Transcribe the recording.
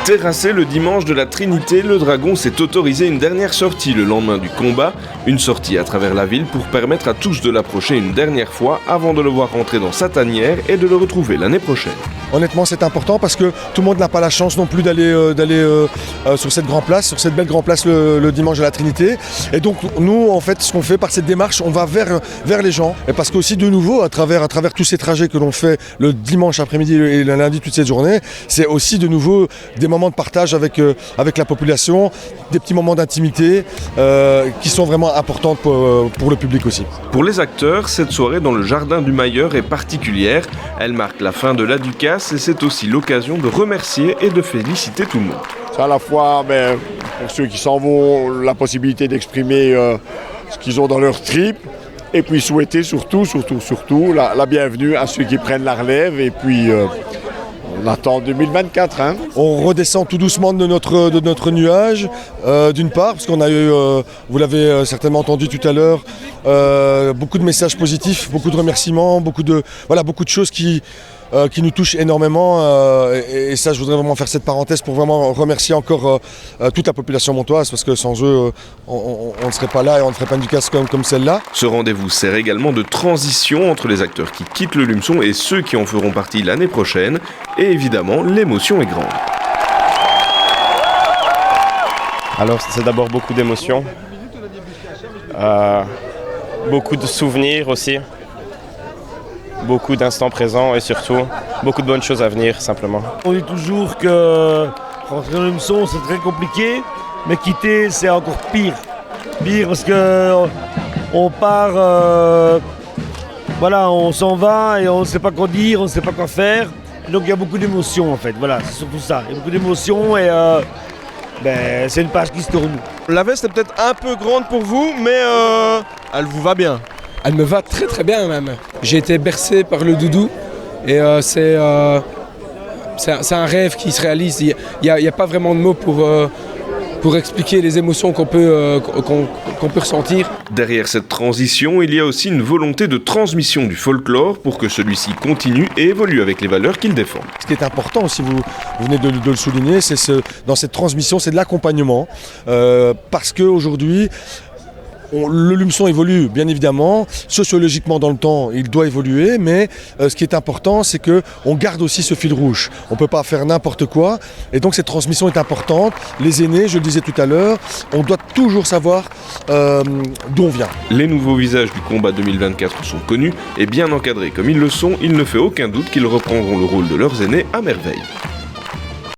Terrassé le dimanche de la Trinité, le Dragon s'est autorisé une dernière sortie le lendemain du combat. Une sortie à travers la ville pour permettre à tous de l'approcher une dernière fois avant de le voir rentrer dans sa tanière et de le retrouver l'année prochaine. Honnêtement, c'est important parce que tout le monde n'a pas la chance non plus d'aller sur cette grande place, sur cette belle grande place le dimanche de la Trinité. Et donc nous, en fait, ce qu'on fait par cette démarche, on va vers les gens. Et parce qu'aussi de nouveau, à travers tous ces trajets que l'on fait le dimanche après-midi et le lundi toute cette journée, c'est aussi de nouveau des moments de partage avec la population, des petits moments d'intimité qui sont vraiment importants pour le public aussi. Pour les acteurs, cette soirée dans le jardin du Mailleur est particulière. Elle marque la fin de la Ducasse et c'est aussi l'occasion de remercier et de féliciter tout le monde. C'est à la fois pour ceux qui s'en vont la possibilité d'exprimer ce qu'ils ont dans leur tripes et puis souhaiter surtout la bienvenue à ceux qui prennent la relève et puis on attend 2024. On redescend tout doucement de notre nuage, d'une part, parce qu'on a eu, vous l'avez certainement entendu tout à l'heure, beaucoup de messages positifs, beaucoup de remerciements, beaucoup de choses qui nous touchent énormément. Et ça, je voudrais vraiment faire cette parenthèse pour vraiment remercier encore toute la population montoise, parce que sans eux, on ne serait pas là et on ne ferait pas une Ducasse comme celle-là. Ce rendez-vous sert également de transition entre les acteurs qui quittent le Lumeçon et ceux qui en feront partie l'année prochaine. Et évidemment, l'émotion est grande. Alors, c'est d'abord beaucoup d'émotions, beaucoup de souvenirs aussi. Beaucoup d'instants présents et surtout beaucoup de bonnes choses à venir simplement. On dit toujours que rentrer dans le Lumeçon c'est très compliqué, mais quitter c'est encore pire. Pire parce que on part, on s'en va et on ne sait pas quoi dire, on ne sait pas quoi faire. Donc il y a beaucoup d'émotions en fait, voilà, c'est surtout ça. Il y a beaucoup d'émotions et c'est une page qui se tourne. La veste est peut-être un peu grande pour vous, mais elle vous va bien. Elle me va très très bien même. J'ai été bercé par le doudou et c'est un rêve qui se réalise. Il n'y a pas vraiment de mots pour expliquer les émotions qu'on peut ressentir. Derrière cette transition, il y a aussi une volonté de transmission du folklore pour que celui-ci continue et évolue avec les valeurs qu'il défend. Ce qui est important aussi, vous venez de le souligner, dans cette transmission, c'est de l'accompagnement. Parce qu'aujourd'hui, le Lumeçon évolue, bien évidemment, sociologiquement dans le temps, il doit évoluer, mais ce qui est important, c'est qu'on garde aussi ce fil rouge. On ne peut pas faire n'importe quoi, et donc cette transmission est importante. Les aînés, je le disais tout à l'heure, on doit toujours savoir d'où on vient. Les nouveaux visages du combat 2024 sont connus et bien encadrés comme ils le sont, il ne fait aucun doute qu'ils reprendront le rôle de leurs aînés à merveille.